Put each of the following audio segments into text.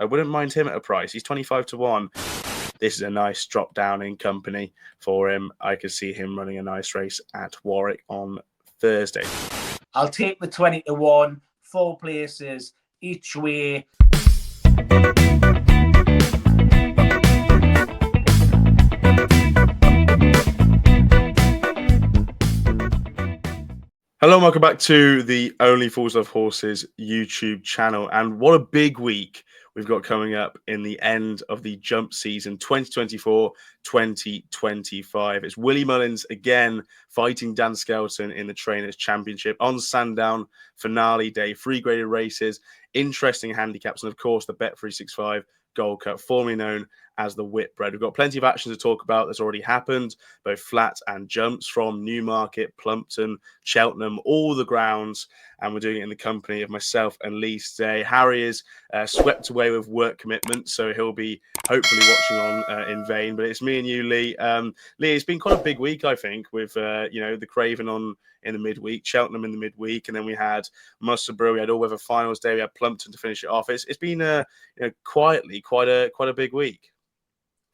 I wouldn't mind him at a price. He's 25 to 1. This is a nice drop down in company for him. I could see him running a nice race at Warwick on Thursday. I'll take the 20 to 1, 4 places each way. Hello and welcome back to the Only Fools Love Horses YouTube channel. And what a big week we've got coming up in the end of the jump season 2024-2025. It's Willie Mullins again fighting Dan Skelton in the Trainers' Championship on Sandown, finale day, 3 graded races, interesting handicaps, and of course the Bet365 Gold Cup, formerly known as the Whitbread. We've got plenty of action to talk about that's already happened, both flat and jumps from Newmarket, Plumpton, Cheltenham, all the grounds, and we're doing it in the company of myself and Lee today. Harry is swept away with work commitments, so he'll be hopefully watching on in vain, but it's me and you, Lee. Lee, it's been quite a big week, I think, with the Craven on in the midweek, Cheltenham in the midweek, and then we had Musselburgh, we had all-weather finals day, we had Plumpton to finish it off. It's been quietly quite a big week.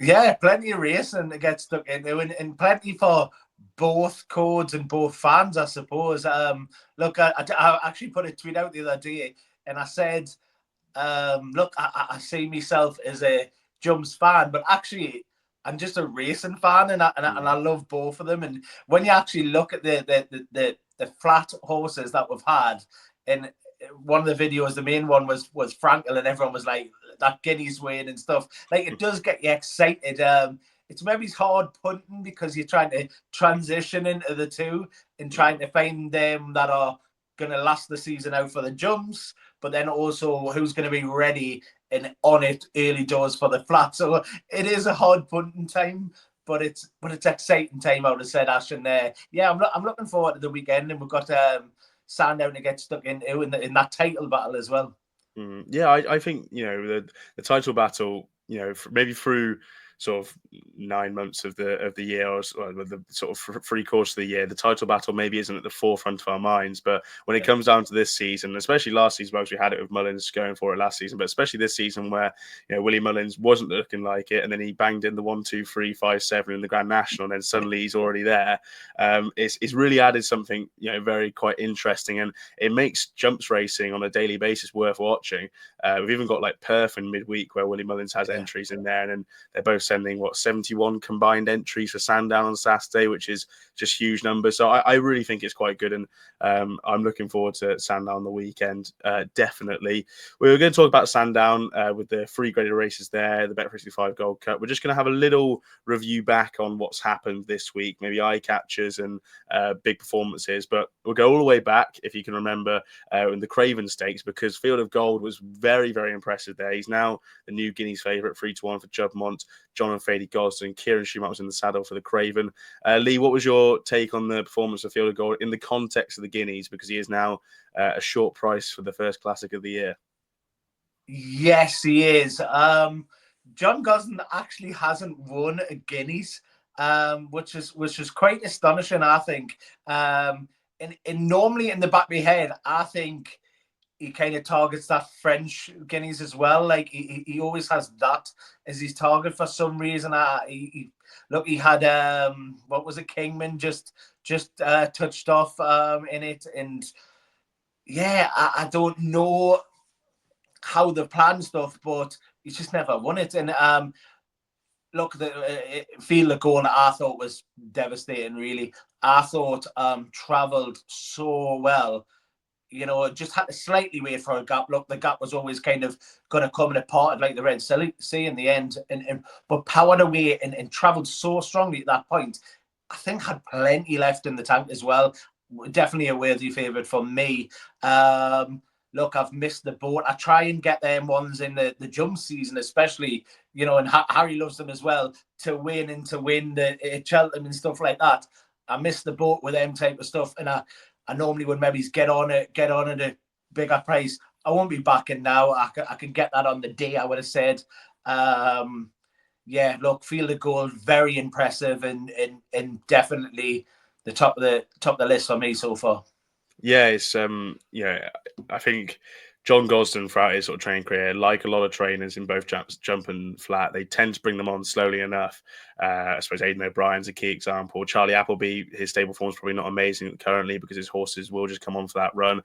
Yeah, plenty of racing to get stuck into, and plenty for both codes and both fans, I suppose. Look, I actually put a tweet out the other day, and I said, look, I see myself as a jumps fan, but actually I'm just a racing fan, and I love both of them. And when you actually look at the flat horses that we've had, and one of the videos, the main one was Frankel, and everyone was like, that Guinea's win and stuff. Like, it does get you excited. It's maybe hard punting because you're trying to transition into the two and trying to find them that are going to last the season out for the jumps, but then also who's going to be ready and on it early doors for the flat. So it is a hard punting time, but it's exciting time, I would have said, Ash. And yeah, I'm looking forward to the weekend, and we've got Sandown to get stuck into in that title battle as well. Yeah, I think the title battle, maybe through sort of 9 months of the year, or the sort of 3 quarters of the year, the title battle maybe isn't at the forefront of our minds. But when it comes down to this season, especially last season, because we had it with Mullins going for it last season, but especially this season where Willie Mullins wasn't looking like it, and then he banged in the 1, 2, 3, 5, 7 in the Grand National, and then suddenly he's already there. It's really added something very quite interesting, and it makes jumps racing on a daily basis worth watching. We've even got like Perth in midweek where Willie Mullins has entries in there, and then they're both sending 71 combined entries for Sandown on Saturday, which is just huge numbers. So I really think it's quite good, and I'm looking forward to Sandown the weekend. Definitely. We were going to talk about Sandown with the 3 graded races there, the Bet365 Gold Cup. We're just going to have a little review back on what's happened this week, maybe eye catchers and big performances, but we'll go all the way back, if you can remember, in the Craven Stakes, because Field of Gold was very, very impressive there. He's now the new Guineas favourite, 3 to 1 for Jonbon. John and Fady Gosden, Kieran Schumacher was in the saddle for the Craven. Lee, what was your take on the performance of Field of Gold in the context of the Guineas, because he is now a short price for the first Classic of the year? Yes, he is. John Gosden actually hasn't won a Guineas, which is quite astonishing, I think. And normally in the back of my head, I think he kind of targets that French Guineas as well. Like he always has that as his target for some reason. He had what was it, Kingman just touched off in it, and yeah, I don't know how they plan stuff, but he's just never won it. And look, the Field of Gold, I thought was devastating. Really, I thought travelled so well. Just had to slightly wait for a gap. Look, the gap was always kind of going to come and apart like the Red Sea in the end. But powered away and travelled so strongly at that point. I think had plenty left in the tank as well. Definitely a worthy favourite for me. Look, I've missed the boat. I try and get them ones in the jump season, especially, and Harry loves them as well, to win the Cheltenham and stuff like that. I missed the boat with them type of stuff, and I normally would maybe get on at a bigger price. I won't be backing now. I can get that on the day, I would have said. Yeah, look, Field of Gold, very impressive, and definitely the top of the list for me so far. Yeah, it's I think John Gosden, throughout his sort of training career, like a lot of trainers in both jump and flat, they tend to bring them on slowly enough. I suppose Aidan O'Brien's a key example. Charlie Appleby, his stable form is probably not amazing currently because his horses will just come on for that run.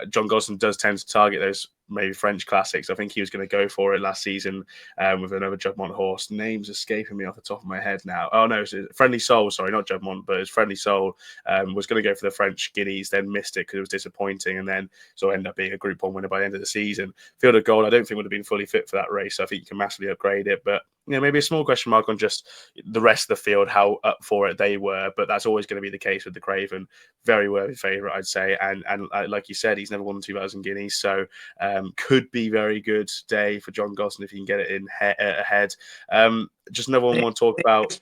John Gosden does tend to target those maybe French classics. I think he was going to go for it last season with another Jonbon horse. Name's escaping me off the top of my head now. Oh no, it's Friendly Soul. Sorry, not Jonbon, but it's Friendly Soul. Was going to go for the French Guineas, then missed it because it was disappointing, and then sort of ended up being a Group 1 winner by the end of the season. Field of Gold, I don't think would have been fully fit for that race. So I think you can massively upgrade it, but maybe a small question mark on just the rest of the field, how up for it they were. But that's always going to be the case with the Craven. Very worthy favourite, I'd say. And like you said, he's never won 2,000 guineas. So could be very good day for John Gosden if he can get it in ahead. Just another one we want to talk about.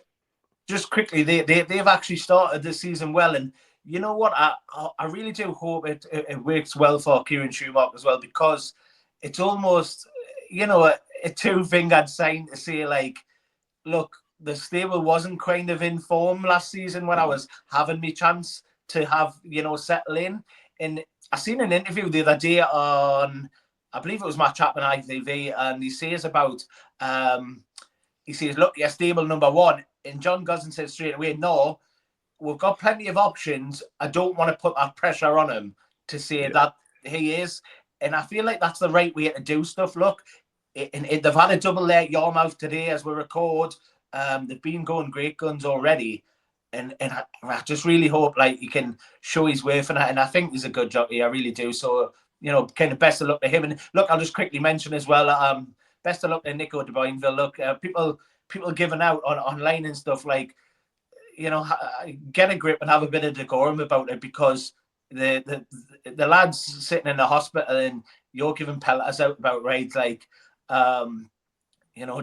Just quickly, they've actually started this season well. And you know what? I really do hope it works well for Kieran Schumacher as well, because it's almost, a two-fingered sign to say, like, look, the stable wasn't kind of in form last season when I was having my chance to have, settle in. And I seen an interview the other day on, I believe it was Matt Chapman ITV, and he says about, he says, look, you're stable number one. And John Gosden said straight away, no, we've got plenty of options. I don't want to put that pressure on him to say that he is. And I feel like that's the right way to do stuff. Look, they've had a double there at Yarmouth today as we record. They've been going great guns already. And I just really hope like he can show his worth in it. And I think he's a good jockey. I really do. So, kind of best of luck to him. And look, I'll just quickly mention as well, best of luck to Nico de Boinville. Look, people giving out online and stuff like, get a grip and have a bit of decorum about it, because the lads sitting in the hospital and you're giving pelleters out about rides, like,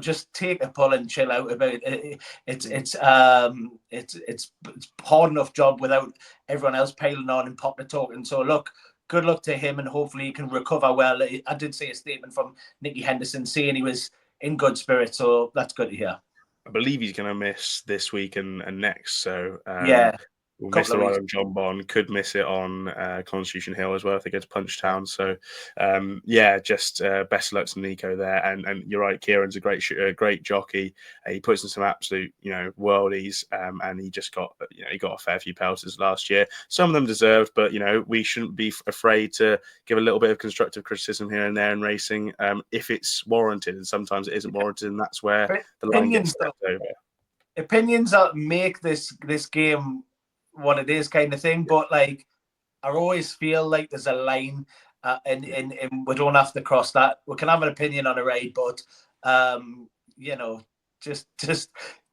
just take a pull and chill out about it. It's hard enough job without everyone else piling on and popping talking. So look, good luck to him, and hopefully he can recover well. I did see a statement from Nicky Henderson saying he was in good spirits, so that's good to hear. I believe he's going to miss this week and next. So we'll miss the ride on Jonbon. Could miss it on Constitution Hill as well if they go to Punchtown. So just best of luck to Nico there. And you're right, Kieran's a great jockey. He puts in some absolute worldies, and he just got he got a fair few pelters last year. Some of them deserved, but we shouldn't be afraid to give a little bit of constructive criticism here and there in racing if it's warranted. And sometimes it isn't warranted, and that's where the line gets stepped over. Opinions that make this game what it is, kind of thing, but like I always feel like there's a line, and we don't have to cross that. We can have an opinion on a ride, but just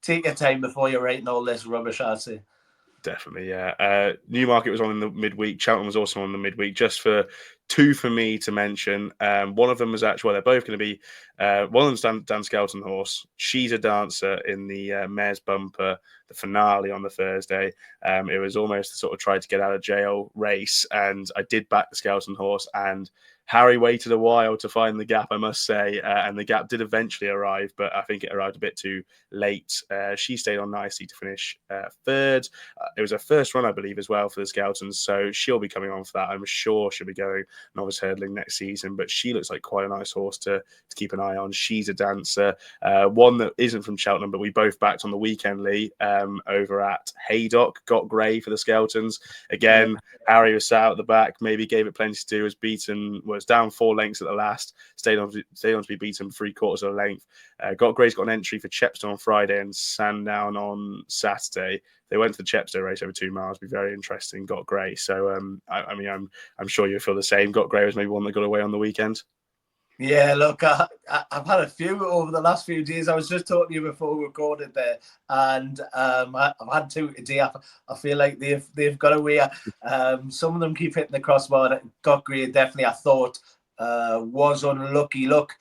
take your time before you're writing all this rubbish, I'd say. Definitely, yeah. Newmarket was on in the midweek. Cheltenham was also on the midweek. Just for two for me to mention. One of them was actually, they're both going to be, one of them's Dan Skelton horse. She's a dancer in the Mayor's Bumper, the finale on the Thursday. It was almost a sort of try to get out of jail race, and I did back the Skelton horse, and Harry waited a while to find the gap, I must say, and the gap did eventually arrive, but I think it arrived a bit too late. She stayed on nicely to finish third. It was her first run, I believe, as well for the Skeltons, so she'll be coming on for that. I'm sure she'll be going novice hurdling next season, but she looks like quite a nice horse to keep an eye on. She's a dancer. One that isn't from Cheltenham, but we both backed on the weekend, Lee, over at Haydock, got Grey for the Skeltons. Again, Harry was sat at the back, maybe gave it plenty to do, was down 4 lengths at the last, stayed on to be beaten 3/4 of a length. Grey's got an entry for Chepstow on Friday and Sandown on Saturday. They went to the Chepstow race over 2 miles. Be very interesting. Got Grey. So I'm sure you'll feel the same. Got Grey was maybe one that got away on the weekend. Yeah, look, I've had a few over the last few days. I was just talking to you before we recorded there, and I've had 2 today. I feel like they've got away. Some of them keep hitting the crossbar. Got Grey, definitely, I thought, was unlucky. Look,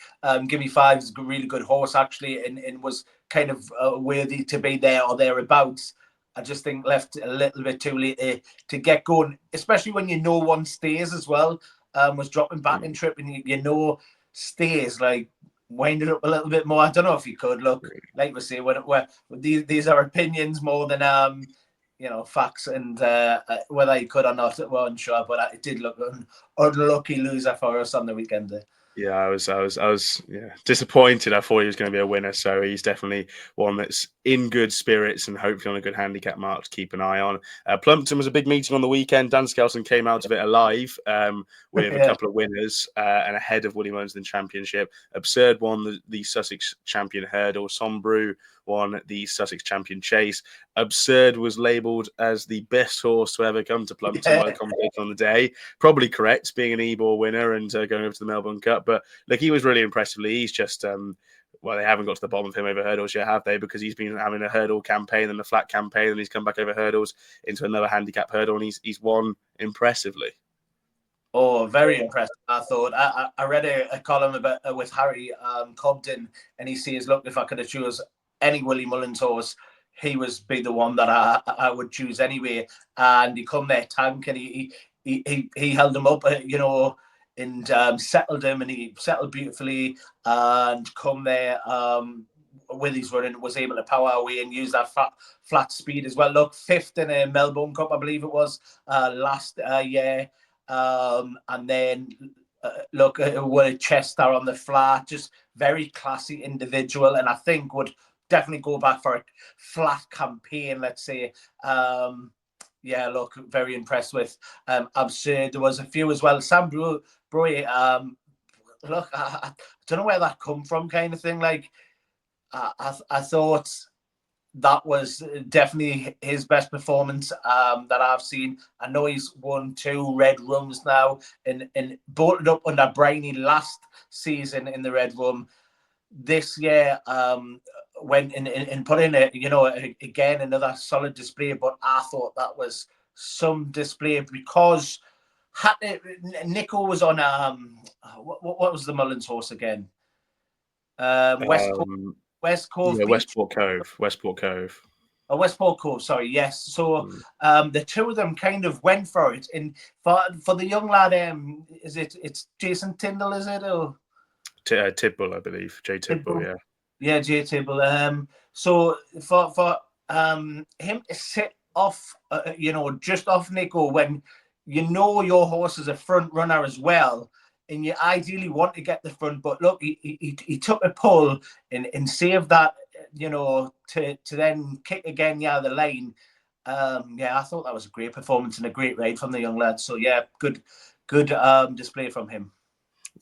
Gimme Five is a really good horse, actually, and was kind of worthy to be there or thereabouts. I just think left a little bit too late to get going, especially when one stays as well. Was dropping back in trip, and stays, like, wind it up a little bit more. I don't know if you could. Look, like we say, these are opinions more than facts, and whether he could or not, we weren't sure, but it did look an unlucky loser for us on the weekend there. Yeah, I was disappointed. I thought he was going to be a winner, so he's definitely one that's in good spirits and hopefully on a good handicap mark to keep an eye on. Plumpton was a big meeting on the weekend. Dan Skelton came out of it alive with a couple of winners and ahead of Willie Mullins in the championship. Absurd won the Sussex Champion Hurdle. Sombrew won the Sussex Champion Chase. Absurd was labelled as the best horse to ever come to Plumpton by the commentator on the day. Probably correct, being an Ebor winner and going over to the Melbourne Cup. But look, he was really impressively. He's just, well, they haven't got to the bottom of him over hurdles yet, have they? Because he's been having a hurdle campaign and a flat campaign, and he's come back over hurdles into another handicap hurdle, and he's won impressively. Oh, very impressive, I thought. I read a column about with Harry Cobden, and he says, look, if I could have choose any Willie Mullins horse, he was be the one that I would choose anyway. And he come there tank, and he held him up, and settled him, and he settled beautifully, and come there with his running, was able to power away and use that flat speed as well. Look, 5th in a Melbourne Cup, I believe it was, last year. And then look, with Chester on the flat, just very classy individual, and I think would definitely go back for a flat campaign, let's say. Yeah, look, very impressed with Absurd. There was a few as well. Sam Brewer, look, I don't know where that come from, kind of thing. Like, I thought that was definitely his best performance that I've seen. I know he's won 2 red rums now and bolted up under Briney last season in the red rum. This year, went and put in again another solid display. But I thought that was some display because Nico was on what was the Mullins horse again? Westport Cove. Westport Cove. Oh, Westport Cove, sorry, yes. So the two of them kind of went for it. And for the young lad, it's Jason Tyndall, is it? Or Tidbull, I believe. Jay Tidbull, yeah. Yeah, Jay Tidbull. So for him to sit off, just off Nico when your horse is a front runner as well, and you ideally want to get the front, but look, he took a pull and saved that, to then kick again the lane. I thought that was a great performance and a great ride from the young lad. So yeah, good display from him.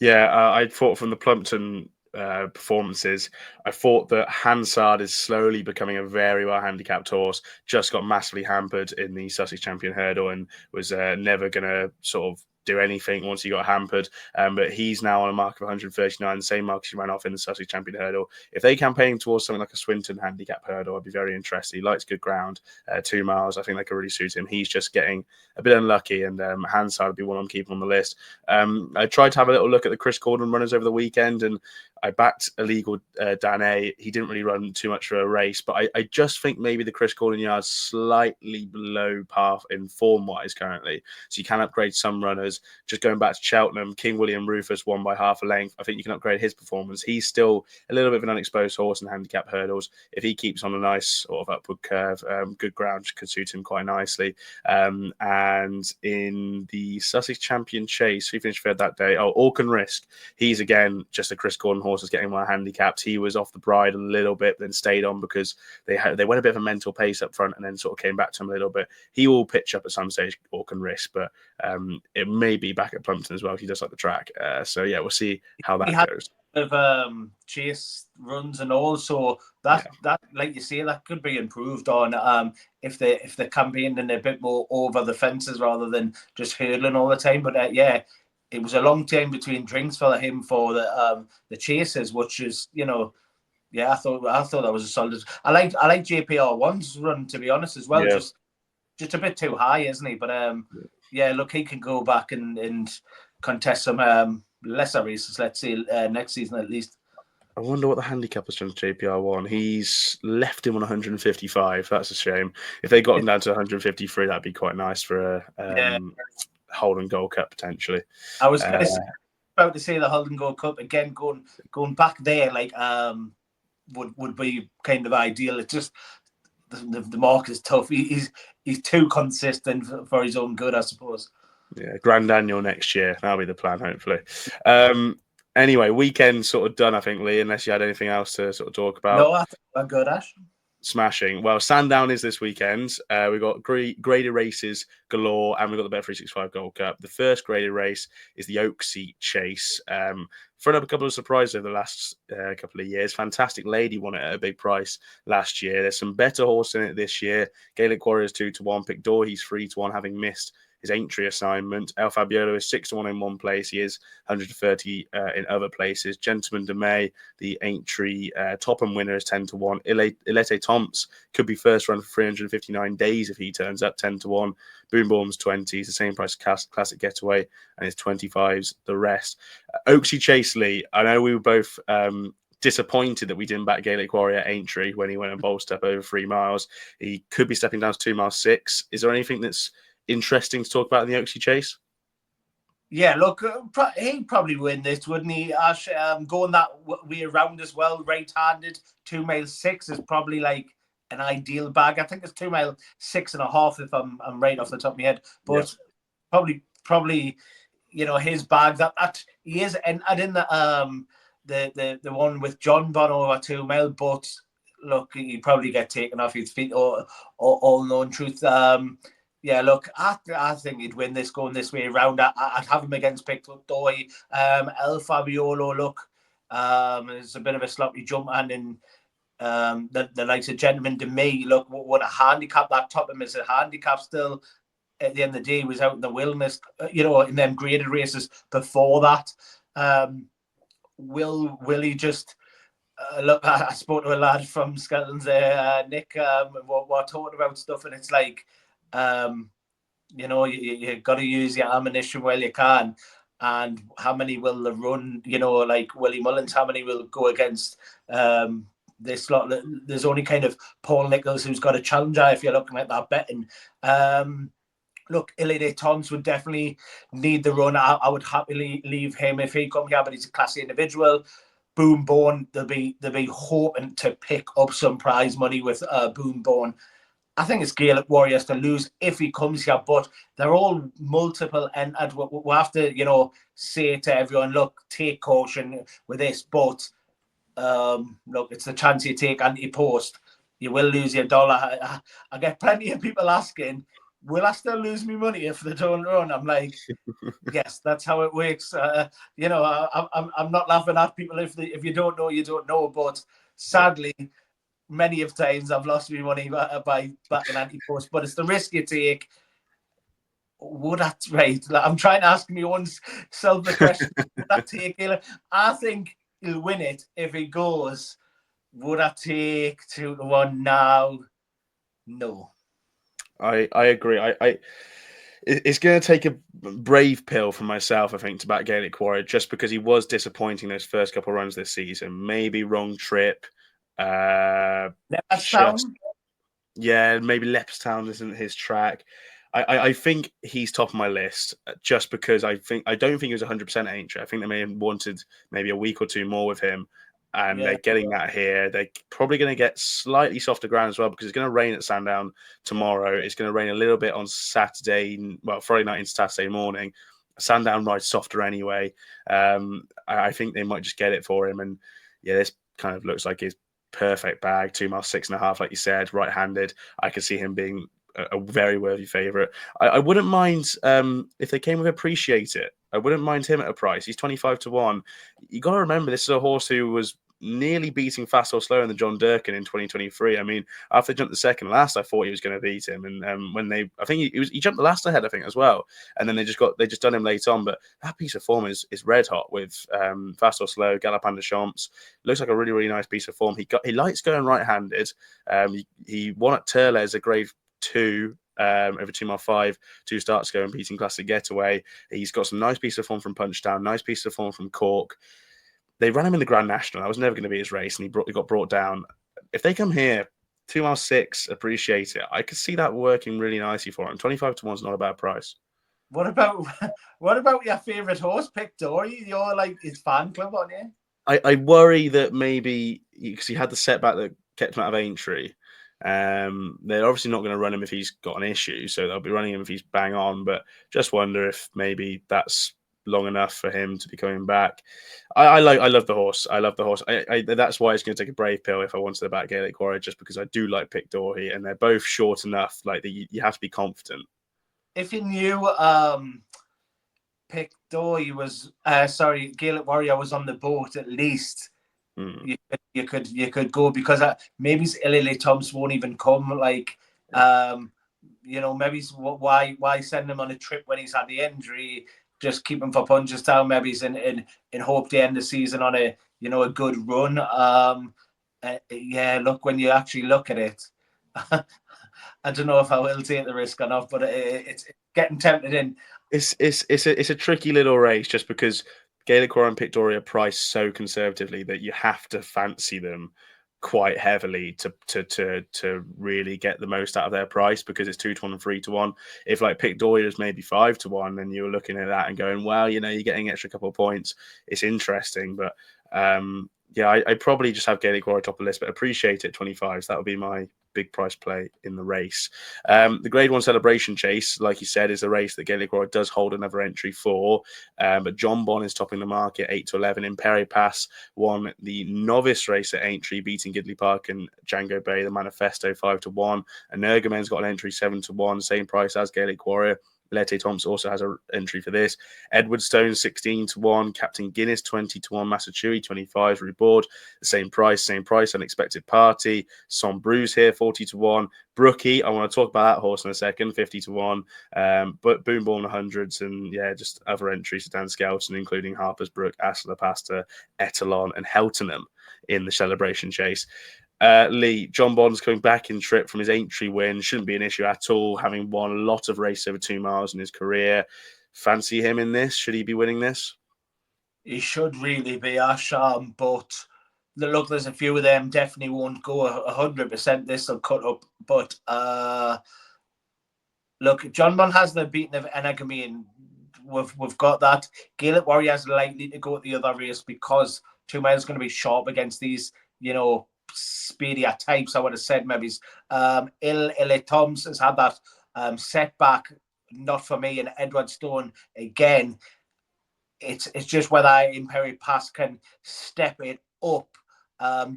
Yeah, I thought from the Plumpton performances, I thought that Hansard is slowly becoming a very well handicapped horse. Just got massively hampered in the Sussex Champion Hurdle and was never going to sort of do anything once he got hampered. But he's now on a mark of 139, the same mark he ran off in the Sussex Champion Hurdle. If they campaign towards something like a Swinton handicap hurdle, I'd be very interested. He likes good ground, 2 miles. I think that could really suit him. He's just getting a bit unlucky, and Hansard would be one I'm keeping on the list. I tried to have a little look at the Chris Gordon runners over the weekend, and I backed Illegal Dan A. He didn't really run too much for a race, but I just think maybe the Chris Gordon yard's slightly below par in form-wise currently. So you can upgrade some runners. Just going back to Cheltenham, King William Rufus won by half a length. I think you can upgrade his performance. He's still a little bit of an unexposed horse in handicap hurdles. If he keeps on a nice sort of upward curve, good ground could suit him quite nicely. And in the Sussex Champion Chase, who finished 3rd that day? Oh, Orcan Risk. He's again just a Chris Gordon horse is getting well handicapped. He was off the bride a little bit, then stayed on because they went a bit of a mental pace up front and then sort of came back to him a little bit. He will pitch up at some stage, Orcan Risk, but it may be back at Plumpton as well if he does like the track. So yeah, we'll see how that goes. Of chase runs and also that like you say, that could be improved on if the campaign and a bit more over the fences rather than just hurdling all the time. But it was a long time between drinks for him for the chases, which is I thought that was a solid. I like JPR1's run, to be honest, as well. Yeah. Just a bit too high, isn't he? But look, he can go back and contest some lesser races, let's say, next season at least. I wonder what the handicap has done to JPR1. He's left him on 155. That's a shame. If they got him down to 153, that'd be quite nice for a Holden Gold Cup potentially. I was about to say the Holden Gold Cup again. Going back there, like would be kind of ideal. It's just the mark is tough. He's he's too consistent for his own good, I suppose. Yeah, Grand Annual next year. That'll be the plan, hopefully. Anyway, weekend sort of done, I think, Lee, unless you had anything else to sort of talk about. No, I think I'm good, Ash. Smashing. Well, Sandown is this weekend. We've got graded races galore, and we've got the Bet365 Gold Cup. The first graded race is the Oaksey Chase. Thrown up a couple of surprises over the last couple of years. Fantastic Lady won it at a big price last year. There's some better horse in it this year. Gaelic Warriors 2-1. Pick Door, he's 3-1, having missed his entry assignment. El Fabiolo is 6-1 in one place. He is 130 in other places. Gentleman de May, the entry Topham winner, is 10-1. Ilete Tomps could be first run for 359 days if he turns up, 10-1. Boom Boom's 20. He's the same price as Classic Getaway, and his 25s the rest. Oaksey Chase, Lee, I know we were both disappointed that we didn't back Gaelic Warrior entry when he went and bolstered up over 3 miles. He could be stepping down to 2 miles 6. Is there anything that's interesting to talk about in the Oaksey Chase? Yeah, look, he'd probably win this, wouldn't he, Ash? Going that way around as well, right-handed, 2 mile 6 is probably like an ideal bag. I think it's 2 mile 6.5 if I'm right off the top of my head. But yeah, probably, you know, his bag that he is entered in the one with Jonbon over 2 mile, but look, he'd probably get taken off his feet, or all known truth. Yeah, look, I think he'd win this going this way around. I'd have him against Pick Doy. El Fabiolo, look, it's a bit of a sloppy jump, and in the likes of Gentleman to me, look, what a handicap that Topham is. A handicap still at the end of the day. He was out in the wilderness, you know, in them graded races before that. Will he just look? I spoke to a lad from Skeletons there, Nick. We're talking about stuff, and it's like, you know, you got to use your ammunition while you can. And how many will run? You know, like Willie Mullins, how many will go against this lot? There's only kind of Paul Nichols who's got a challenger if you're looking at that betting. Look, Ilide Toms would definitely need the run. I would happily leave him if he come here, but he's a classy individual. Boom Bone, they'll be hoping to pick up some prize money with Boom Bone. I think it's Gaelic Warriors to lose if he comes here, but they're all multiple, and we'll have to, you know, say to everyone, look, take caution with this, but look, it's the chance you take anti-post. You will lose your dollar. I get plenty of people asking, will I still lose me money if they don't run? I'm like, yes, that's how it works. You know, I'm not laughing at people if you don't know, you don't know, but sadly, many of times I've lost me money by backing anti-post, but it's the risk you take. Would that, right? I'm trying to ask me own self the question. Would I take it? I think he'll win it if he goes. Would I take 2-1 now? No. I agree. It's going to take a brave pill for myself, I think, to back Gaelic Warrior, just because he was disappointing those first couple of runs this season. Maybe wrong trip. Leopardstown? Yeah, maybe Leopardstown isn't his track. I think he's top of my list just because I don't think he was 100% entry. I think they may have wanted maybe a week or two more with him, and they're getting that here. They're probably going to get slightly softer ground as well because it's going to rain at Sandown tomorrow. It's going to rain a little bit on Saturday, well, Friday night into Saturday morning. Sandown rides softer anyway. I think they might just get it for him, and yeah, this kind of looks like his perfect bag. 2 miles 6.5, like you said, right-handed. I could see him being a very worthy favourite. I wouldn't mind if they came with Appreciate It. I wouldn't mind him at a price. He's 25-1. You got to remember, this is a horse who was nearly beating Fast or Slow in the John Durkin in 2023. I mean, after they jumped the second last, I thought he was going to beat him. And when I think he jumped the last ahead, I think, as well. And then they just done him late on. But that piece of form is red hot with Fast or Slow, Galopin de Champs. Looks like a really, really nice piece of form. He likes going right-handed. He won at Turles a grade 2 over 2 mile 5, 2 starts ago, and beating Classic Getaway. He's got some nice piece of form from Punchdown, nice piece of form from Cork. They ran him in the Grand National. That was never going to be his race, and he got brought down. If they come here, 2 mile 6, Appreciate It. I could see that working really nicely for him. 25-1 is not a bad price. What about your favourite horse, Pick Dory? You're like his fan club, aren't you? I worry that maybe because he had the setback that kept him out of entry. They're obviously not going to run him if he's got an issue, so they'll be running him if he's bang on. But just wonder if maybe that's long enough for him to be coming back. I love the horse. I love the horse. That's why it's going to take a brave pill if I wanted to back Gaelic Warrior, just because I do like Pic D'Orhy, and they're both short enough. Like you have to be confident. If you knew Pic D'Orhy was Gaelic Warrior was on the boat, at least you could go, because maybe Illy Thompson won't even come. Like, maybe why send him on a trip when he's had the injury? Just keep him for Punchestown. Maybe he's in hope to end the season on a good run. Look, when you actually look at it, I don't know if I will take the risk or not, but it's getting tempted in. It's a tricky little race, just because Gaelic Warrior and Pic D'Orhy are priced so conservatively that you have to fancy them quite heavily to really get the most out of their price, because it's 2-1 and 3-1. If like Pic D'Orhy is maybe 5-1, then you're looking at that and going, well, you're getting extra couple of points. It's interesting, but I probably just have Gaelic Warrior top of the list, but appreciate it 25s. That would be my big price play in the race. The Grade 1 Celebration Chase, like you said, is a race that Gaelic Warrior does hold another entry for. But Jonbon is topping the market 8-11. Imperi Pass won the novice race at Aintree, beating Gidley Park and Django Bay. The Manifesto 5-1. And Nergamen's got an entry 7-1, same price as Gaelic Warrior. Lete Thompson also has an entry for this. Edwardstone 16-1, Captain Guinness 20-1, Massachuri 25, Reward the same price. Unexpected Party, Sombrews here 40-1. Brookie, I want to talk about that horse in a second, 50-1. But Boomborn 100s, and just other entries to Dan Skelton, including Harper's Brook, Asla Pasta, Etalon, and Heltenham in the Celebration Chase. Lee, Jonbon's coming back in trip from his Aintree win. Shouldn't be an issue at all, having won a lot of races over 2 miles in his career. Fancy him in this? Should he be winning this? He should really be, Ash. But look, there's a few of them definitely won't go 100%. This will cut up. But look, Jonbon has the beating of Enagamy, and we've got that. Gaelic Warrior's likely to go at the other race, because 2 miles is going to be sharp against these, speedier types. I would have said maybe Illy Thoms has had that setback, not for me. And Edwardstone again, it's just whether Imperi Pass can step it up.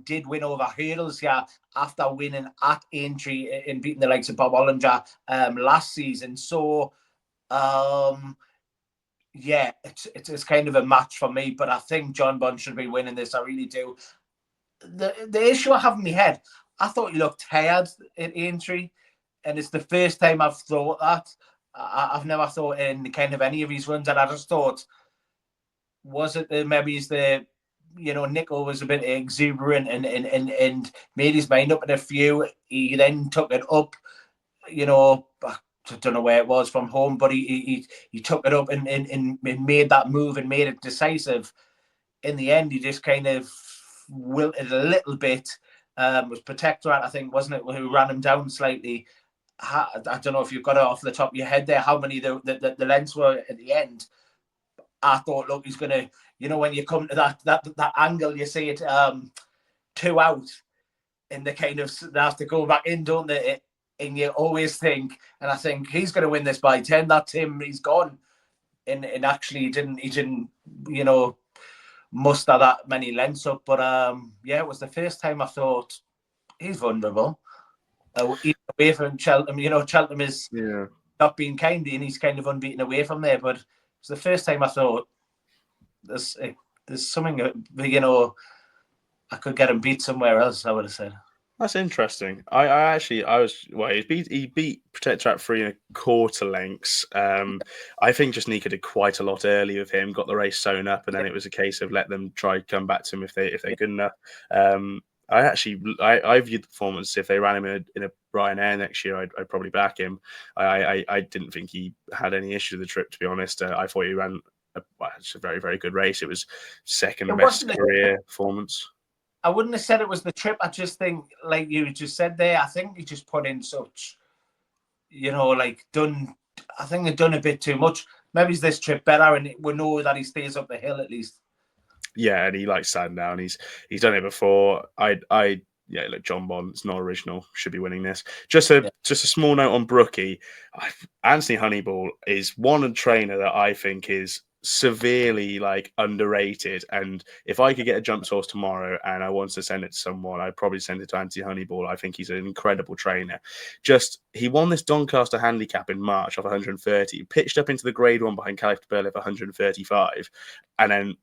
Did win over hurdles after winning at Aintree and beating the likes of Bob Ollinger last season. So it's kind of a match for me, but I think Jonbon should be winning this. I really do. The issue I have in my head, I thought he looked tired at Aintree, and it's the first time I've thought that. I've never thought in kind of any of his runs, and I just thought, was it maybe it's the Nico was a bit exuberant and made his mind up in a few. He then took it up, I don't know where it was from home, but he took it up and made that move and made it decisive. In the end, he just kind of wilted a little bit. Was Protectorate, I think, wasn't it, who ran him down slightly. I don't know if you've got it off the top of your head there, how many the lengths were at the end. I thought, look, he's going to, when you come to that angle, you see it 2 out, and they kind of they have to go back in, don't they? And you always think, and I think he's going to win this by 10. That's him. He's gone, and actually he didn't muster that many lengths up. But it was the first time I thought he's vulnerable. Away from Cheltenham, Cheltenham is not being kind, and he's kind of unbeaten away from there. But it's the first time I thought there's something, I could get him beat somewhere else, I would have said. That's interesting. He beat Protectorate 3 1/4 lengths. I think just Nika did quite a lot early with him, got the race sewn up, and then it was a case of let them try come back to him if they're good enough. I viewed the performance, if they ran him in a Ryanair next year, I'd probably back him. I didn't think he had any issue with the trip, to be honest. I thought he ran a very, very good race. It was second best career performance. I wouldn't have said it was the trip. I just think, like you just said there, I think he just put in such, I think they've done a bit too much. Maybe it's this trip better, and we know that he stays up the hill at least. Yeah, and he likes Sandown. He's done it before. I yeah, look, Jonbon, it's not original, should be winning this. Just a small note on Brookie. Anthony Honeyball is one trainer that I think is severely like underrated. And if I could get a jump source tomorrow and I wanted to send it to someone, I'd probably send it to Anthony Honeyball. I think he's an incredible trainer. He won this Doncaster handicap in March off 130, pitched up into the grade 1 behind Caliph Burley of 135, and then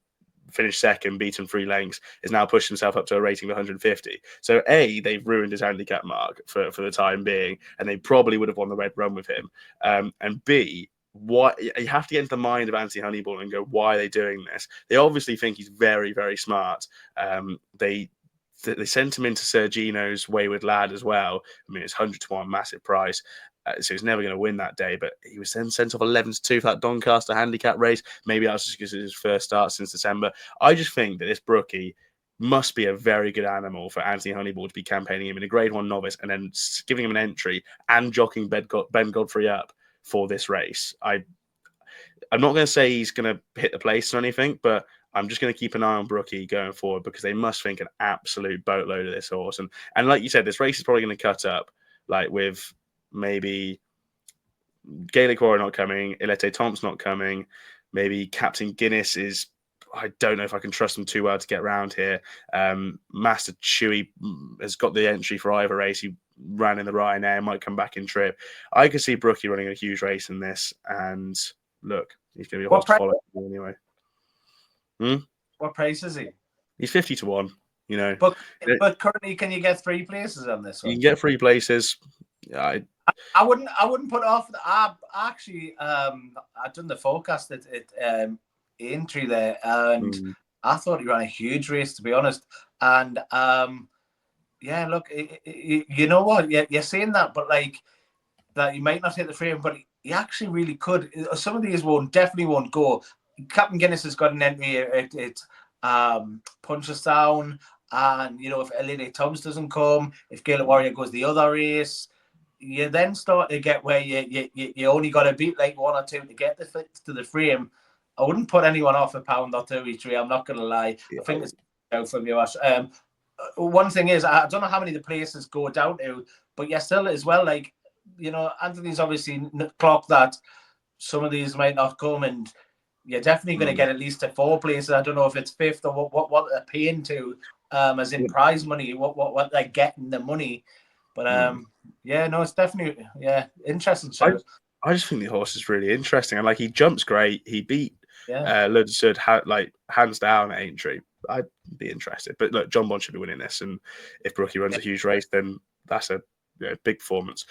finished second, beaten 3 lengths, is now pushed himself up to a rating of 150. So A, they've ruined his handicap mark for the time being, and they probably would have won the red run with him. And B, what you have to get into the mind of Anthony Honeyball and go, why are they doing this? They obviously think he's very, very smart. They sent him into Sergino's Wayward Lad as well. I mean, it's 100 to 1, massive price. So he's never going to win that day, but he was then sent off 11 to 2 for that Doncaster handicap race. Maybe that was just because it was his first start since December. I just think that this Brookie must be a very good animal for Anthony Honeyball to be campaigning him in a grade 1 novice and then giving him an entry and jockeying Ben Godfrey up for this race. I'm not going to say he's going to hit the place or anything, but I'm just going to keep an eye on Brookie going forward because they must think an absolute boatload of this horse. And like you said, this race is probably going to cut up, like with maybe Gaelic Warrior not coming, Ilete Thompson not coming, maybe Captain Guinness is, I don't know if I can trust him too well to get around here. Master Chewy has got the entry for either race. He ran in the Ryanair, might come back in trip. I could see Brookie running a huge race in this, and look, he's going to be a horse to follow anyway. What price is he? He's 50 to 1, you know. But currently, can you get 3 places on this one? You can get 3 places. I wouldn't put it off. I actually I've done the forecast at entry there, and I thought he ran a huge race, to be honest. And yeah, look, you know what? You're saying that, but like that, you might not hit the frame, but he actually really could. Some of these definitely won't go. Captain Guinness has got an entry at Punchestown, and you know, if Elite Thomas doesn't come, if Gaelic Warrior goes the other race, you then start to get where you only got to beat like 1 or 2 to get to the frame. I wouldn't put anyone off £1 or 2 each way. I'm not going to lie. I think it's out from you, Ash. One thing is, I don't know how many the places go down to, but yeah, still as well, like, you know, Anthony's obviously clocked that some of these might not come, and you're definitely going to get at least to 4 places. I don't know if it's 5th or what they're paying to, as in prize money, what they're getting the money. But yeah, no, it's definitely interesting. I just think the horse is really interesting, and like he jumps great. He beat Ludesud like hands down at Aintree. I'd be interested, but look, Jonbon should be winning this, and if Brookie runs a huge race, then that's a big performance.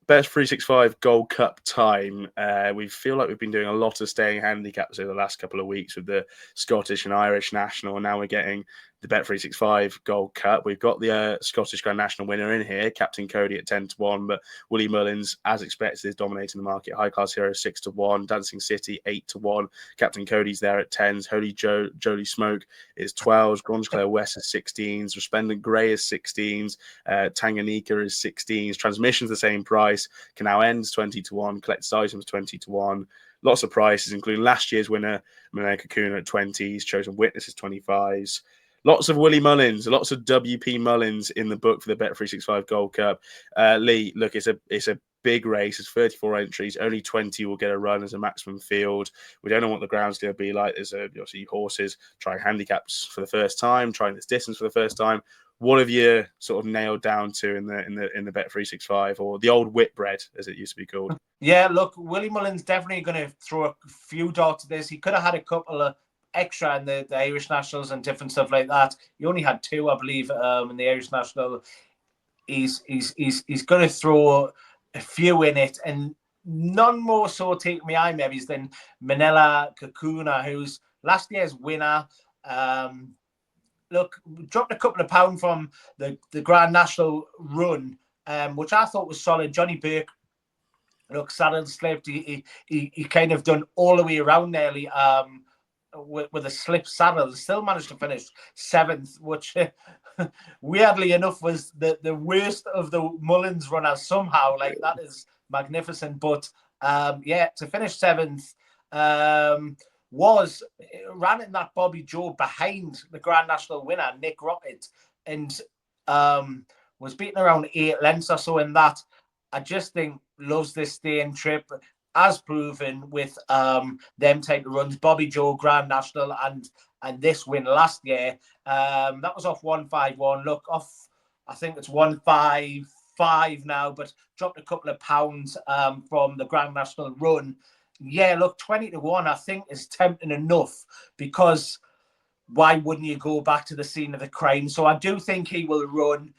Best 365 Gold Cup time. We feel like we've been doing a lot of staying handicaps over the last couple of weeks with the Scottish and Irish National, and now we're getting the Bet365 Gold Cup. We've got the Scottish Grand National winner in here, Captain Cody at 10 to 1, but Willie Mullins, as expected, is dominating the market. High Class Hero 6 to 1, Dancing City 8 to 1. Captain Cody's there at 10s. Holy Jolie Smoke is 12s. Grangeclair West is 16s. Resplendent Grey is 16s. Tanganyika is 16s. Transmission's the same price. Canal Ends 20 to 1. Collected Items 20 to 1. Lots of prices, including last year's winner, Malaya Kakuna at 20s. Chosen Witnesses 25s. Lots of Willie Mullins, lots of WP Mullins in the book for the Bet365 Gold Cup. Lee, look, it's a big race. It's 34 entries. Only 20 will get a run as a maximum field. We don't know what the ground's going to be like. There's obviously horses trying handicaps for the first time, trying this distance for the first time. What have you sort of nailed down to in the Bet365, or the old Whitbread, as it used to be called? Yeah, look, Willie Mullins definitely going to throw a few darts at this. He could have had a couple of extra in the Irish Nationals and different stuff like that. He only had 2, I believe, in the Irish National. He's going to throw a few in it, and none more so take me eye maybe than Manila Kakuna, who's last year's winner. Look, dropped a couple of pounds from the Grand National run, which I thought was solid. Johnny Burke, look, saddle slipped. He kind of done all the way around nearly. With a slip saddle, still managed to finish 7th, which weirdly enough was the worst of the Mullins runners somehow. Like, that is magnificent. But yeah, to finish 7th, ran in that Bobby Joe behind the Grand National winner, Nick Rocket. And Was beaten around 8 lengths or so in that. I just think loves this staying trip, as proven with them type of runs. Bobby Joe Grand National and this win last year. That was off 151. Look, off, I think it's 155 now, but dropped a couple of pounds from the Grand National run. Yeah, look, 20-1, I think is tempting enough, because why wouldn't you go back to the scene of the crime? So I do think he will run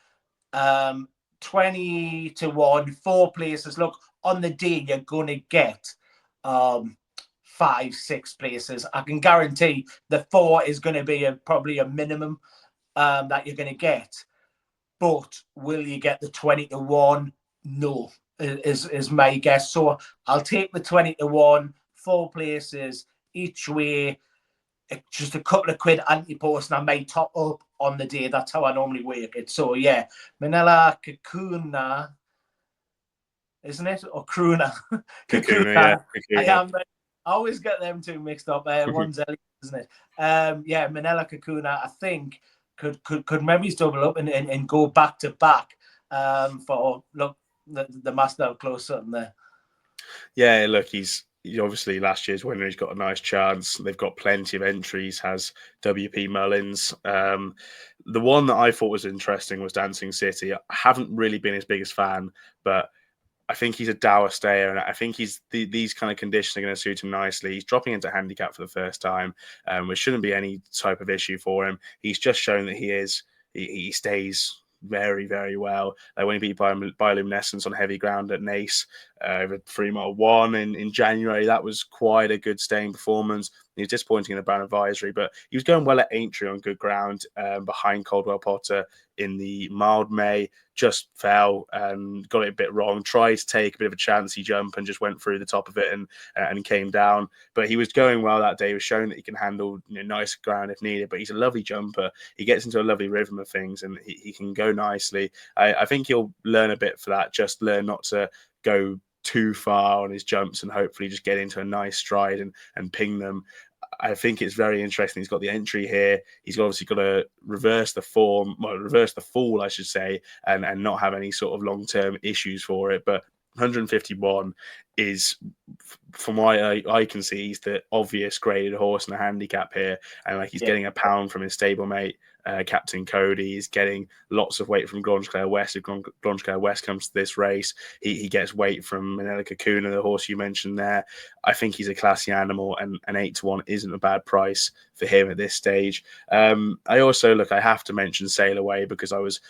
20-1, 4 places. Look, on the day you're going to get 5, 6 places. I can guarantee the 4 is going to be probably a minimum that you're going to get. But will you get the 20-1? No, is my guess. So I'll take the 20-1, 4 places each way. Just a couple of quid anti-post, and I may top up on the day. That's how I normally work it. So yeah, Manila Kakuna, isn't it? Or Kruna? Kakuna, yeah. Kakuna. I always get them two mixed up. One's Ellie, isn't it? Yeah, Manila Kakuna, I think could maybe double up and go back to back for look the master close something there. Yeah, look, he's obviously last year's winner. He's got a nice chance. They've got plenty of entries. Has WP Mullins. The one that I thought was interesting was Dancing City. I haven't really been his biggest fan, but I think he's a dour stayer, and I think these kind of conditions are going to suit him nicely. He's dropping into handicap for the first time, which shouldn't be any type of issue for him. He's just shown that he stays very, very well. When he beat Bioluminescence on heavy ground at Nace over 3 mile 1 in January, that was quite a good staying performance. He was disappointing in the Brown Advisory, but he was going well at Aintree on good ground behind Caldwell Potter in the mild May. Just fell and got it a bit wrong. Tried to take a bit of a chancy jump and just went through the top of it and came down. But he was going well that day. He was showing that he can handle nice ground if needed. But he's a lovely jumper. He gets into a lovely rhythm of things, and he can go nicely. I think he'll learn a bit for that. Just learn not to go too far on his jumps and hopefully just get into a nice stride and ping them. I think it's very interesting. He's got the entry here. He's obviously got to reverse the fall, I should say, and not have any sort of long-term issues for it. But 151 is, from what I can see, he's the obvious graded horse in the handicap here. And he's getting £1 from his stablemate, Captain Cody. He's getting lots of weight from Glonchclair West. If Glonchclair West comes to this race, he gets weight from Manila Kakuna, the horse you mentioned there. I think he's a classy animal, and an 8-1 isn't a bad price for him at this stage. I also, I have to mention Sail Away, because I was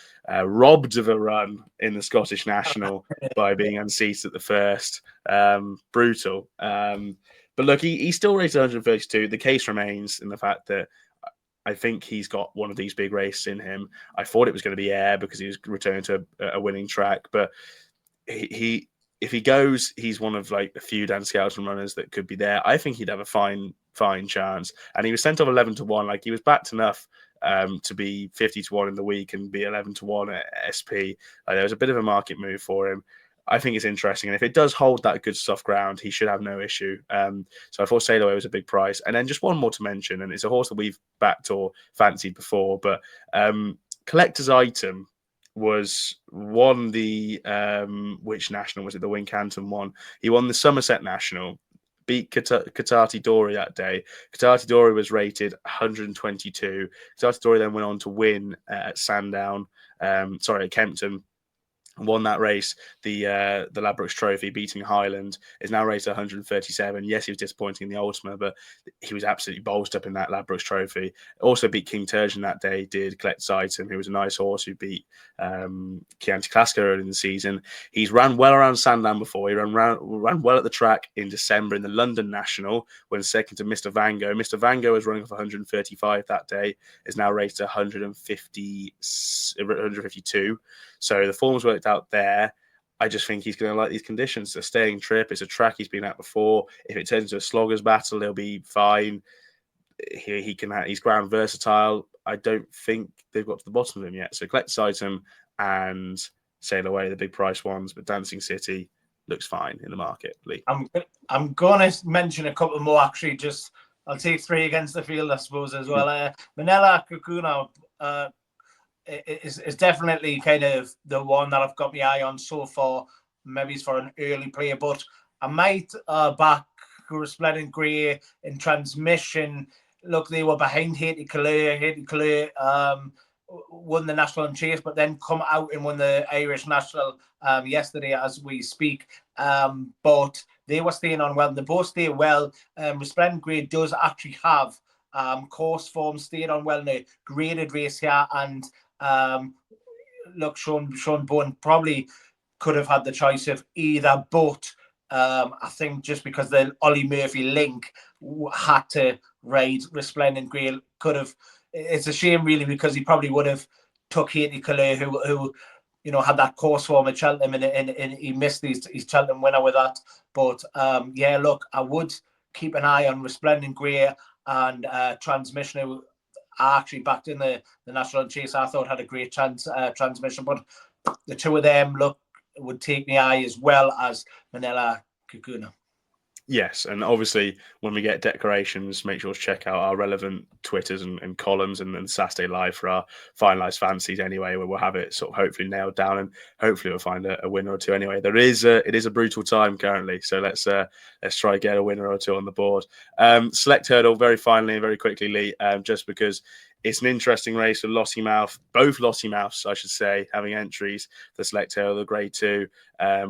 robbed of a run in the Scottish National by being unseated at the first. Brutal. But look, he's still rated 132. The case remains in the fact that I think he's got one of these big races in him. I thought it was going to be Ayr because he was returning to a winning track, but if he goes, he's one of a few Dan Skelton runners that could be there. I think he'd have a fine chance. And he was sent off 11-1. He was backed enough to be 50-1 in the week and be 11-1 at SP. There was a bit of a market move for him. I think it's interesting. And if it does hold that good soft ground, he should have no issue. So I thought Sail Away was a big price. And then just one more to mention, and it's a horse that we've backed or fancied before, but Collector's Item won the which national was it? The Wincanton one. He won the Somerset National, beat Katati Dory that day. Katati Dory was rated 122. Katati Dory then went on to win at Sandown, at Kempton. Won that race, the Ladbrokes Trophy, beating Highland. Is now rated 137. Yes, he was disappointing in the Ultima, but he was absolutely bolstered up in that Ladbrokes Trophy. Also beat King Turgeon that day. Did Collector's Item, who was a nice horse who beat Chianti Classico early in the season. He's ran well around Sandown before. He ran well at the track in December in the London National, when second to Mr. Vango. Mr. Vango was running off 135 that day. Is now rated 152. So the form's worked out there. I just think he's going to like these conditions. It's a staying trip. It's a track he's been at before. If it turns into a slogger's battle, he'll be fine. He's ground versatile. I don't think they've got to the bottom of him yet. So Collector's Item and Sail Away, the big price ones, but Dancing City looks fine in the market. Lee, I'm going to mention a couple more actually. I'll take 3 against the field, I suppose, as well. Manila Kakuna. is definitely kind of the one that I've got my eye on so far. Maybe it's for an early player, but I might back Resplendent Grey in transmission. Look, they were behind Haiti Calais. Haiti Calais won the national chase, but then come out and won the Irish national yesterday as we speak. But they were staying on well. They both stay well. Resplendent Grey does actually have course form, stayed on well in a graded race here, and look, Jonbon probably could have had the choice of either, but I think just because the Ollie Murphy link had to ride Resplendent Grey, could have. It's a shame, really, because he probably would have took Haiti Calais, who had that course form at Cheltenham, and he missed his Cheltenham winner with that. But yeah, look, I would keep an eye on Resplendent Grey and Transmission, who I actually backed in the national chase. I thought had a great chance, Transmission, but the two of them, look, would take my eye, as well as Manila Kukuna. Yes, and obviously when we get declarations, make sure to check out our relevant Twitters and columns and Saturday Live for our finalised fancies anyway, where we'll have it sort of hopefully nailed down, and hopefully we'll find a winner or two anyway. It is a brutal time currently, so let's try to get a winner or two on the board. Select hurdle, very finally and very quickly, Lee, just because it's an interesting race with Lossiemouth, both Lossiemouths, I should say, having entries for the Select Hurdle, the Grade 2.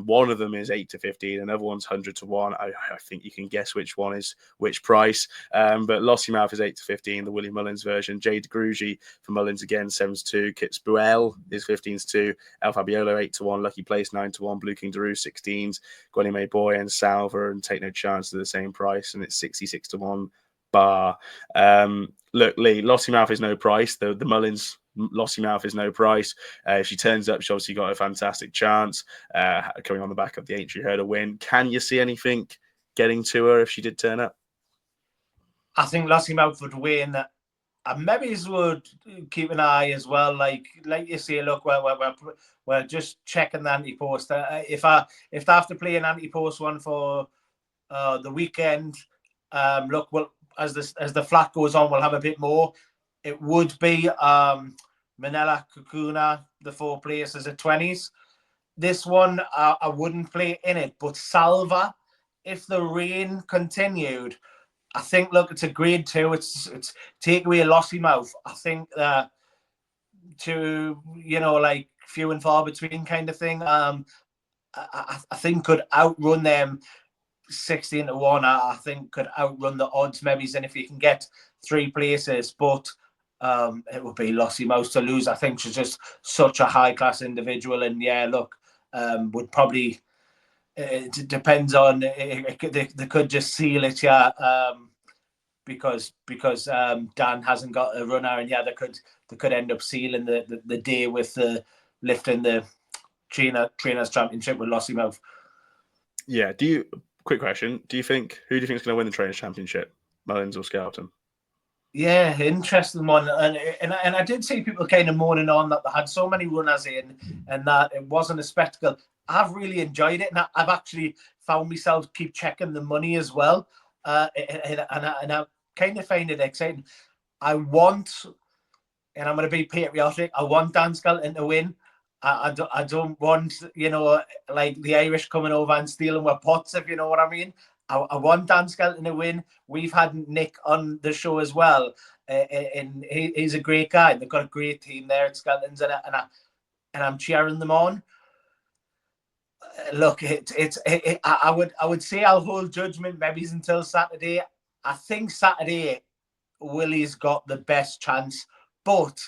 One of them is 8 to 15, another one's 100 to 1. I think you can guess which one is which price. But Lossiemouth is 8 to 15, the Willie Mullins version. Jade Grugy for Mullins again, 7 to 2. Kits Buell is 15 to 2. El Fabiolo, 8 to 1. Lucky Place, 9 to 1. Blue King Daru, 16s. Gwenny May Boy and Salver and Take No Chance at the same price, and it's 66 to 1. Bar. Look, Lee, Lossiemouth is no price. The Mullins Lossiemouth is no price. If she turns up, she obviously got a fantastic chance coming on the back of the entry hurdle win. Can you see anything getting to her if she did turn up? I think Lossiemouth would win. Maybe would keep an eye as well. Like you say, look, we're just checking the anti-post. If I have to play an anti-post one for the weekend, look, well, as the flat goes on, we'll have a bit more. It would be Manila Kukuna, the 4 places at 20s. This one I wouldn't play in it, but Salva, if the rain continued, I think, look, it's a Grade 2. It's take away Lossiemouth. I think to like few and far between kind of thing. I think could outrun them 16 to 1. I think could outrun the odds maybe, and if you can get 3 places, but it would be Lossiemouth to lose. I think she's just such a high class individual, and yeah, look, would probably. It depends on they could just seal it, yeah, because Dan hasn't got a runner, and yeah, they could end up sealing the day with the lifting the trainers championship with Lossiemouth. Yeah. Quick question: who do you think is going to win the trainers championship, Mullins or Skelton? Yeah, interesting one, and I did see people kind of moaning on that they had so many runners in, and that it wasn't a spectacle. I've really enjoyed it, and I've actually found myself keep checking the money as well, and I kind of find it exciting. And I'm going to be patriotic. I want Dan Skelton to win. I don't want like the Irish coming over and stealing my pots, if you know what I mean. I want Dan Skelton to win. We've had Nick on the show as well, and he's a great guy. They've got a great team there at Skelton's, and I'm cheering them on. Look, I would say I'll hold judgment maybe until Saturday. I think Saturday Willie's got the best chance, but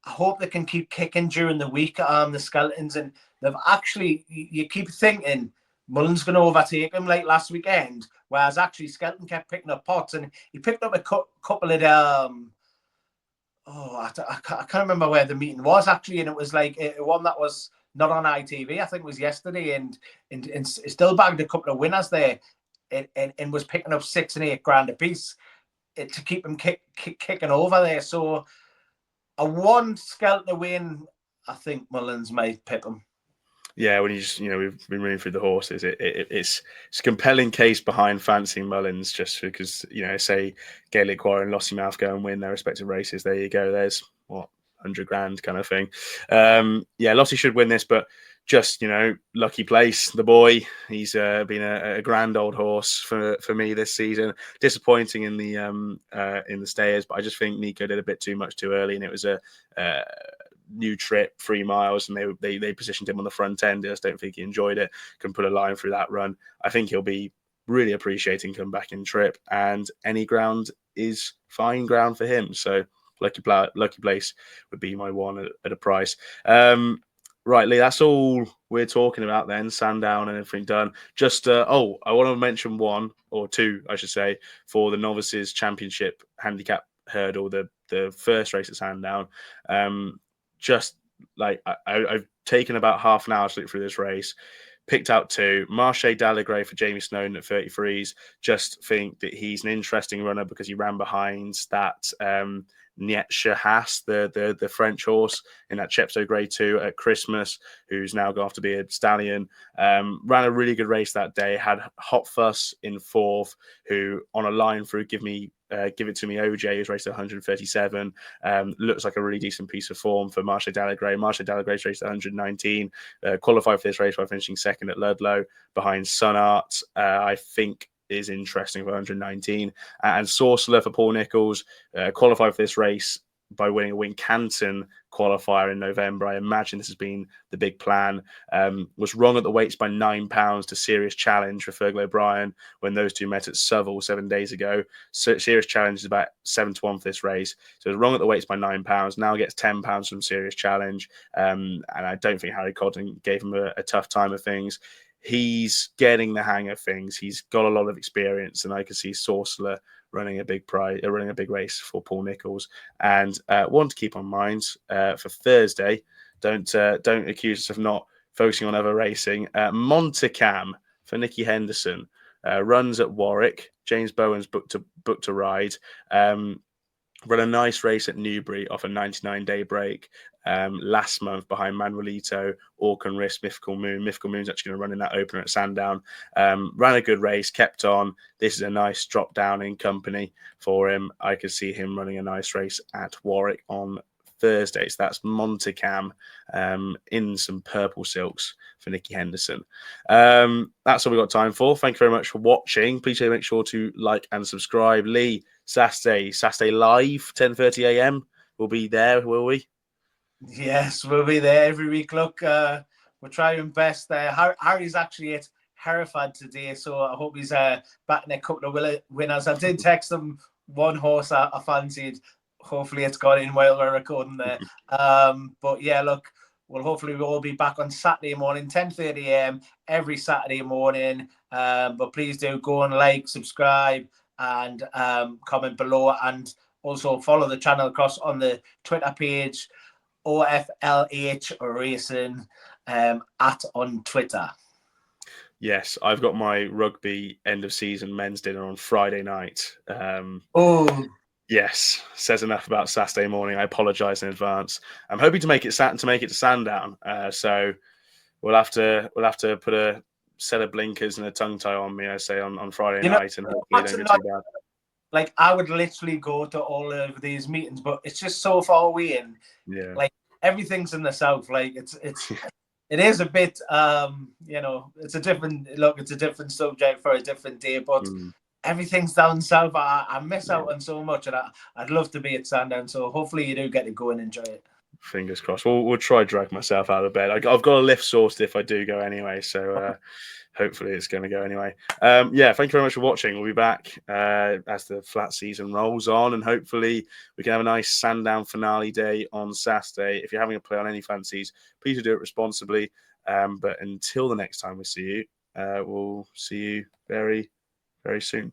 I hope they can keep kicking during the week. The Skeletons, and they've actually, you keep thinking Mullins going to overtake him like last weekend, whereas actually Skelton kept picking up pots, and he picked up a couple of I can't remember where the meeting was actually, and it was like one that was not on ITV. I think it was yesterday, and still bagged a couple of winners there, and was picking up 6 and 8 grand a piece to keep him kicking over there. So I want Skelton to win. I think Mullins might pip him. Yeah, when we've been running through the horses, it's a compelling case behind fancying Mullins, just because say Gaelic Warrior and Lossiemouth go and win their respective races. There you go. There's 100 grand kind of thing. Yeah, Lossie should win this, but just, lucky place. The boy, he's been a grand old horse for me this season. Disappointing in the stayers, but I just think Nico did a bit too much too early, and it was a new trip, 3 miles, and they positioned him on the front end. I just don't think he enjoyed it. Can put a line through that run. I think he'll be really appreciating come back in trip, and any ground is fine ground for him. So lucky place would be my one at a price. Right, Lee, that's all we're talking about then. Sandown and everything done. Just, I want to mention one or two, I should say, for the Novices Championship Handicap Hurdle, the first race at Sandown. Just like I've taken about half an hour to look through this race, picked out 2. Marche Dallegray for Jamie Snowden at 33s. Just think that he's an interesting runner because he ran behind that Nietzsche Haas, the French horse in that Chepstow Grade 2 at Christmas, who's now going to be a stallion. Ran a really good race that day. Had Hot Fuss in 4th, who on a line through Give It To Me OJ, who's raced at 137. Looks like a really decent piece of form for Marche Dallegray. Marche Dallegray's raced at 119. Qualified for this race by finishing 2nd at Ludlow behind Sun Art. I think is interesting for 119. And Sorcerer for Paul Nicholls, qualified for this race by winning a Wincanton qualifier in November. I imagine this has been the big plan. Was wrong at the weights by £9 to Serious Challenge for Fergal O'Brien when those two met at Southall 7 days ago. So Serious Challenge is about 7-1 for this race. So it was wrong at the weights by £9. Now gets £10 from Serious Challenge. And I don't think Harry Codden gave him a tough time of things. He's getting the hang of things. He's got a lot of experience, and I can see Sorcerer running a big race for Paul Nicholls. And one to keep on mind for Thursday. Don't accuse us of not focusing on other racing. Montacam for Nicky Henderson runs at Warwick. James Bowen's booked to ride. Run a nice race at Newbury off a 99-day break last month behind Manuelito, Orcan Risk, Mythical Moon. Mythical Moon's actually going to run in that opener at Sandown. Ran a good race, kept on. This is a nice drop down in company for him. I could see him running a nice race at Warwick on Thursday. So that's Montacam in some purple silks for Nicky Henderson. That's all we've got time for. Thank you very much for watching. Please make sure to like and subscribe. Lee, Saturday live, 10:30 a.m. We'll be there, will we? Yes, we'll be there every week. Look, we're trying best. Harry's actually at Hereford today, so I hope he's backing a couple of winners. I did text him one horse I fancied. Hopefully it's got in while we're recording there. But yeah, look, hopefully we'll all be back on Saturday morning, 10:30 a.m. every Saturday morning. But please do go and like, subscribe, and comment below, and also follow the channel across on the Twitter page, OFLH Racing on Twitter. Yes, I've got my rugby end of season men's dinner on Friday night. Yes, says enough about Saturday morning. I apologise in advance. I'm hoping to make it to Sandown. So we'll have to put a set of blinkers and a tongue tie on me, I say, on Friday night, and hopefully don't get too bad. Like, I would literally go to all of these meetings, but it's just so far away, and like everything's in the south. Like it is a bit it's a different subject for a different day, but everything's down south. I miss out on so much, and I'd love to be at Sandown. So hopefully you do get to go and enjoy it. Fingers crossed. We'll try drag myself out of bed. I've got a lift sorted if I do go anyway. So hopefully it's going to go anyway. Thank you very much for watching. We'll be back as the flat season rolls on, and hopefully we can have a nice Sandown finale day on Saturday. If you're having a play on any fancies, please do it responsibly. But until the next time we see you, we'll see you very, very soon.